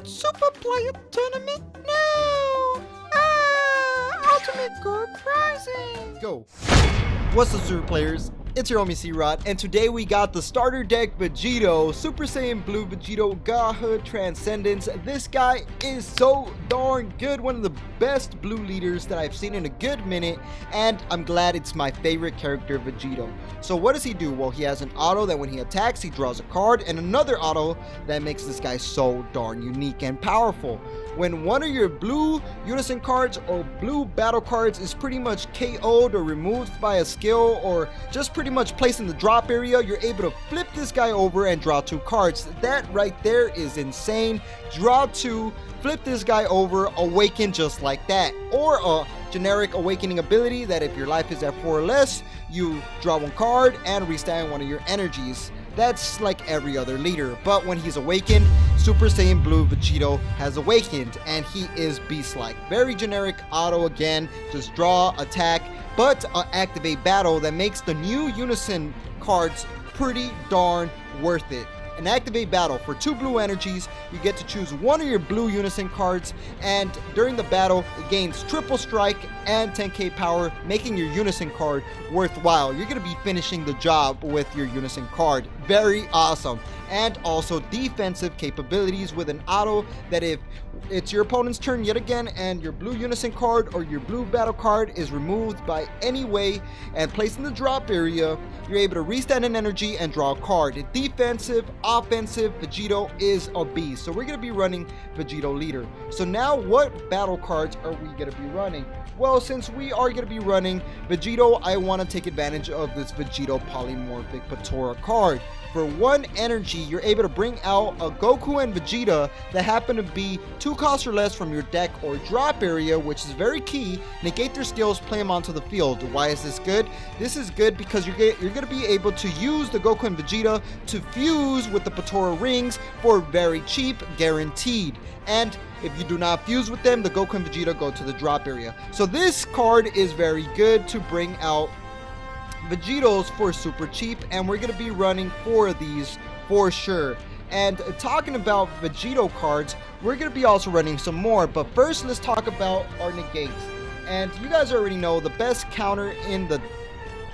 Supah play a tournament now! Ultimate Gold Rising! Go! What's up, Super Players? It's your homie C-Rod, and today we got the starter deck Vegito, Super Saiyan Blue Vegito, Godhood Transcendence. This guy is so darn good, one of the best blue leaders that I've seen in a good minute, and I'm glad it's my favorite character, Vegito. So what does he do? Well, he has an auto that when he attacks, he draws a card, and another auto that makes this guy so darn unique and powerful. When one of your blue unison cards or blue battle cards is pretty much KO'd or removed by a skill or just pretty much placed in the drop area, you're able to flip this guy over and draw two cards. That right there is insane. Draw two, flip this guy over, awaken just like that. Or a generic awakening ability that if your life is at 4 or less, you draw one card and restand one of your energies. That's like every other leader, but when he's awakened, Super Saiyan Blue Vegito has awakened, and he is beast-like. Very generic auto again, just draw, attack, but activate battle that makes the new Unison cards pretty darn worth it. An activate battle for 2 blue energies, you get to choose one of your blue unison cards, and during the battle it gains triple strike and 10k power, making your unison card worthwhile. You're going to be finishing the job with your unison card. Very awesome. And also defensive capabilities with an auto that if it's your opponent's turn yet again and your blue unison card or your blue battle card is removed by any way and placed in the drop area, you're able to restand an energy and draw a card. Defensive, offensive, Vegito is a beast. So we're going to be running Vegito leader. So now what battle cards are we going to be running? Well, since we are going to be running Vegito, I want to take advantage of this Vegito polymorphic Patora card. For 1 energy, you're able to bring out a Goku and Vegeta that happen to be 2 costs or less from your deck or drop area, which is very key. Negate their skills, play them onto the field. Why is this good? This is good because you're going to be able to use the Goku and Vegeta to fuse with the Patora rings for very cheap, guaranteed. And if you do not fuse with them, the Goku and Vegeta go to the drop area. So this card is very good to bring out Vegitos for super cheap, and we're going to be running 4 of these for sure. And talking about Vegito cards, we're going to be also running some more, but first let's talk about our negates. And you guys already know the best counter in the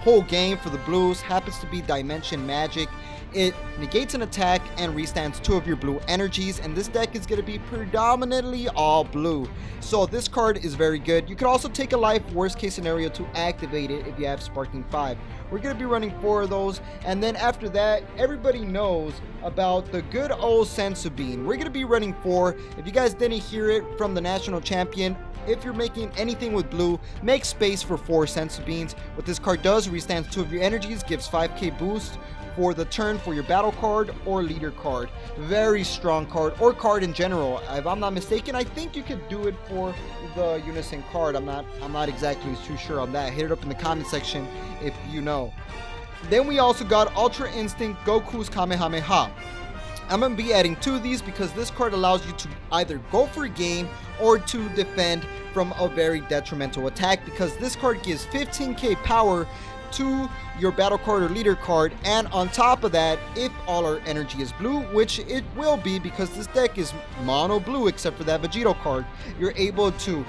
whole game for the blues happens to be Dimension Magic. It negates an attack and restands 2 of your blue energies, and this deck is going to be predominantly all blue. So this card is very good. You could also take a life, worst case scenario, to activate it if you have Sparking 5. We're going to be running 4 of those, and then after that, everybody knows about the good old Senzu Bean. We're going to be running 4. If you guys didn't hear it from the national champion, if you're making anything with blue, make space for 4 Senzu Beans. What this card does, restands 2 of your energies, gives 5k boost for the turn for your battle card or leader card. Very strong card, or card in general. If I'm not mistaken, I think you could do it for the unison card. I'm not exactly too sure on that. Hit it up in the comment section if you know. Then we also got Ultra Instinct Goku's Kamehameha. I'm going to be adding 2 of these because this card allows you to either go for a game or to defend from a very detrimental attack, because this card gives 15k power to your battle card or leader card, and on top of that, if all our energy is blue, which it will be because this deck is mono blue except for that Vegito card, you're able to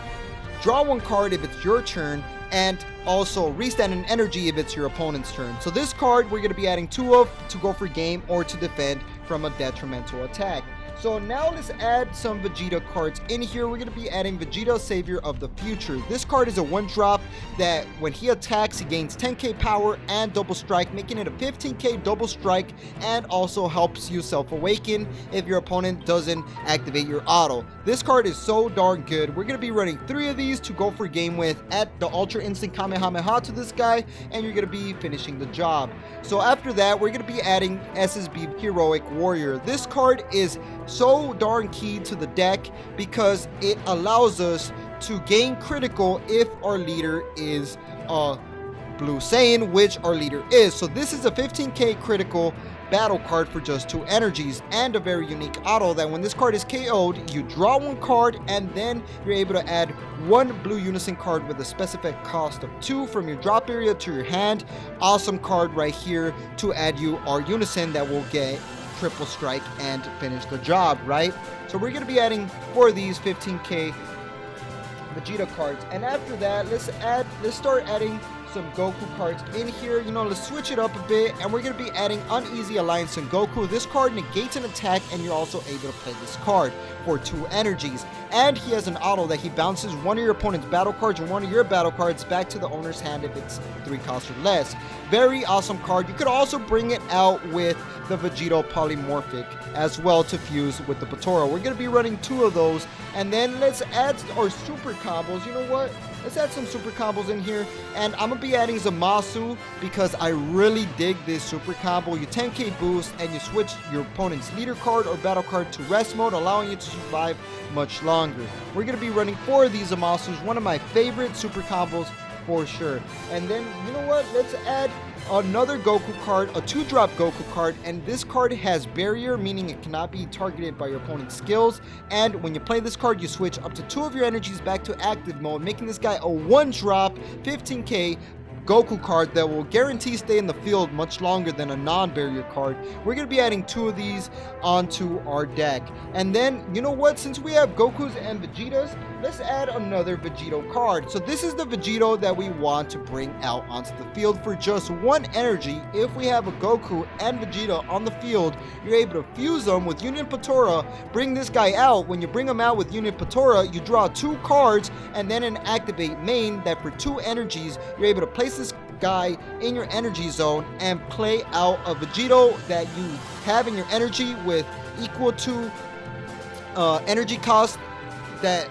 draw 1 card if it's your turn and also restand an energy if it's your opponent's turn. So this card we're going to be adding 2 of to go for game or to defend from a detrimental attack. So now let's add some Vegeta cards in here. We're going to be adding Vegeta Savior of the Future. This card is a 1-drop that when he attacks, he gains 10k power and double strike, making it a 15k double strike, and also helps you self-awaken if your opponent doesn't activate your auto. This card is so darn good. We're going to be running 3 of these to go for game with. Add the Ultra Instinct Kamehameha to this guy, and you're going to be finishing the job. So after that, we're going to be adding SSB Heroic Warrior. This card is so darn key to the deck because it allows us to gain critical if our leader is a Blue Saiyan, which our leader is. So this is a 15k critical battle card for just 2 energies, and a very unique auto that when this card is KO'd, you draw 1 card and then you're able to add 1 blue unison card with a specific cost of 2 from your drop area to your hand. Awesome card right here to add you our unison that will get triple strike and finish the job, right? So we're going to be adding 4 of these 15k Vegeta cards, and after that, let's start adding some Goku cards in here. You know, let's switch it up a bit, and we're going to be adding Uneasy Alliance and Goku. This card negates an attack, and you're also able to play this card for 2 energies. And he has an auto that he bounces one of your opponent's battle cards or one of your battle cards back to the owner's hand if it's 3 costs or less. Very awesome card. You could also bring it out with the Vegito Polymorphic as well to fuse with the Potoro. We're going to be running 2 of those, and then let's add our super combos. You know what? Let's add some super combos in here, and I'm going to be adding Zamasu because I really dig this super combo. You 10k boost, and you switch your opponent's leader card or battle card to rest mode, allowing you to survive much longer. We're going to be running 4 of these Zamasus, one of my favorite super combos for sure. And then, you know what? Let's add another Goku card, a 2-drop Goku card, and this card has barrier, meaning it cannot be targeted by your opponent's skills. And when you play this card, you switch up to 2 of your energies back to active mode, making this guy a 1-drop 15k Goku card that will guarantee stay in the field much longer than a non-barrier card. We're going to be adding 2 of these onto our deck. And then, you know what? Since we have Gokus and Vegetas, let's add another Vegito card. So this is the Vegito that we want to bring out onto the field for just 1 energy. If we have a Goku and Vegeta on the field, you're able to fuse them with Union Potara, bring this guy out. When you bring him out with Union Potara, you draw 2 cards and then an activate main that for 2 energies, you're able to place this guy in your energy zone and play out a Vegito that you have in your energy with equal to energy cost that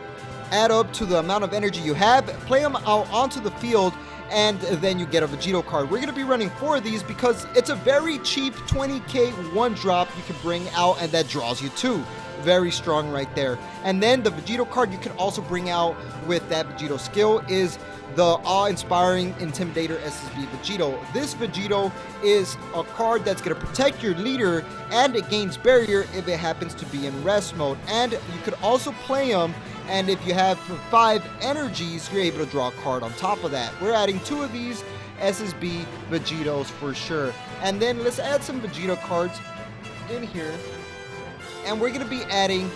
add up to the amount of energy you have. Play them out onto the field, and then you get a Vegito card. We're going to be running 4 of these because it's a very cheap 20k 1-drop you can bring out, and that draws you 2. Very strong right there. And then the Vegito card you can also bring out with that Vegito skill is the awe-inspiring Intimidator SSB Vegito. This Vegito is a card that's going to protect your leader, and it gains barrier if it happens to be in rest mode. And you could also play him, and if you have 5 energies, you're able to draw a card on top of that. We're adding 2 of these SSB Vegitos for sure. And then let's add some Vegeta cards in here. And we're going to be adding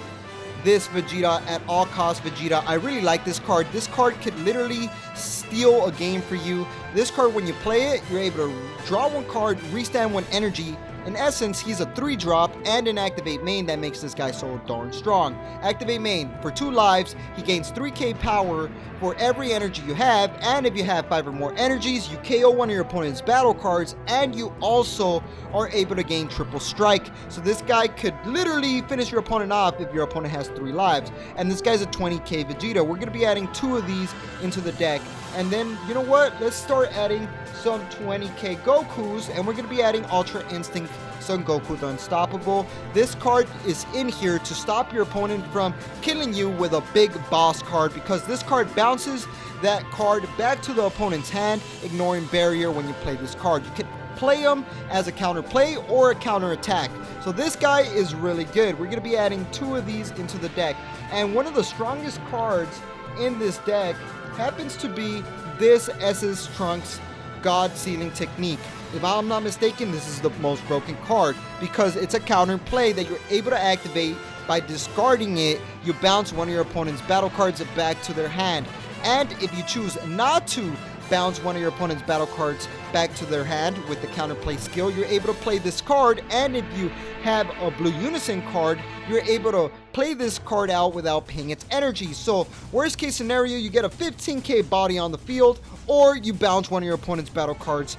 this Vegeta at all costs Vegeta. I really like this card. This card could literally steal a game for you. This card, when you play it, you're able to draw 1 card, restand 1 energy. In essence, he's a 3-drop and an activate main that makes this guy so darn strong. Activate main, for 2 lives, he gains 3k power for every energy you have, and if you have 5 or more energies, you KO one of your opponent's battle cards, and you also are able to gain triple strike. So this guy could literally finish your opponent off if your opponent has 3 lives. And this guy's a 20k Vegeta. We're going to be adding 2 of these into the deck. And then, you know what? Let's start adding some 20k Gokus, and we're going to be adding Ultra Instinct Son Goku the Unstoppable. This card is in here to stop your opponent from killing you with a big boss card, because this card bounces that card back to the opponent's hand, ignoring barrier when you play this card. You can play him as a counter play or a counter attack. So this guy is really good. We're going to be adding 2 of these into the deck. And one of the strongest cards in this deck happens to be this SS Trunks God Sealing Technique. If I'm not mistaken, this is the most broken card because it's a counter play that you're able to activate by discarding it. You bounce one of your opponent's battle cards back to their hand. And if you choose not to bounce one of your opponent's battle cards back to their hand with the counterplay skill, you're able to play this card. And if you have a blue unison card, you're able to play this card out without paying its energy. So worst case scenario, you get a 15k body on the field, or you bounce one of your opponent's battle cards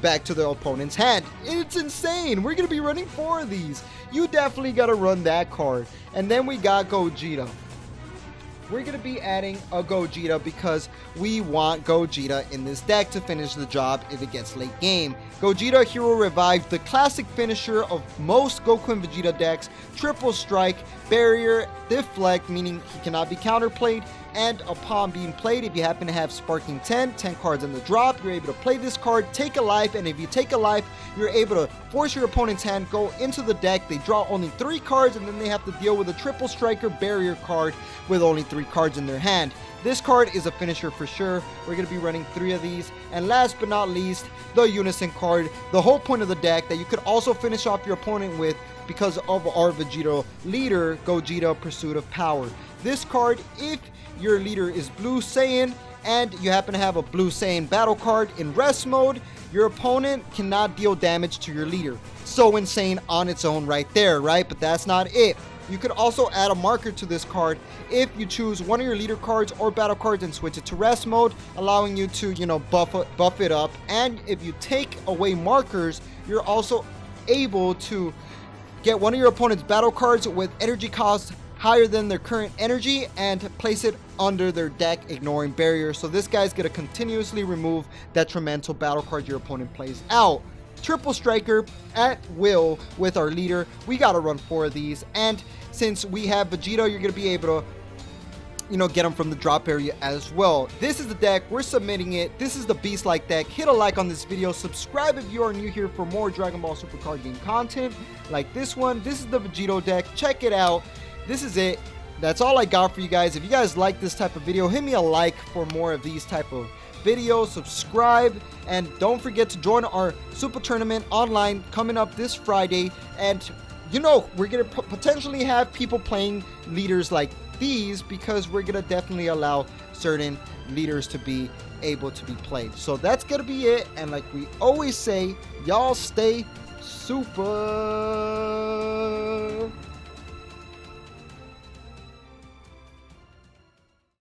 back to the opponent's hand. It's insane. We're going to be running 4 of these. You definitely got to run that card. And then we got Gogeta. We're going to be adding a Gogeta because we want Gogeta in this deck to finish the job if it gets late game. Gogeta Hero Revive, the classic finisher of most Goku and Vegeta decks. Triple Strike, Barrier, Deflect, meaning he cannot be counterplayed, and upon being played, if you happen to have Sparking 10 cards in the drop, you're able to play this card, take a life, and if you take a life, you're able to force your opponent's hand, go into the deck, they draw only 3 cards, and then they have to deal with a triple striker barrier card with only 3 cards in their hand. This card is a finisher for sure. We're going to be running 3 of these. And last but not least, the Unison card, the whole point of the deck that you could also finish off your opponent with because of our Vegito leader, Gogeta, Pursuit of Power. This card, if your leader is Blue Saiyan and you happen to have a Blue Saiyan battle card in rest mode, your opponent cannot deal damage to your leader. So insane on its own right there, right? But that's not it. You could also add a marker to this card if you choose one of your leader cards or battle cards and switch it to rest mode, allowing you to, buff it up. And if you take away markers, you're also able to get one of your opponent's battle cards with energy cost higher than their current energy and place it under their deck, ignoring barriers. So this guy's going to continuously remove detrimental battle cards your opponent plays out. Triple striker at will with our leader. We got to run 4 of these. And since we have Vegito, you're going to be able to, get them from the drop area as well. This is the deck. We're submitting it. This is the Beast-like deck. Hit a like on this video. Subscribe if you are new here for more Dragon Ball Super card game content like this one. This is the Vegito deck. Check it out. This is it. That's all I got for you guys. If you guys like this type of video, hit me a like for more of these type of videos. Subscribe, and don't forget to join our Supah tournament online coming up this Friday. And we're gonna potentially have people playing leaders like these because we're gonna definitely allow certain leaders to be able to be played. So that's gonna be it, and like we always say, y'all stay super.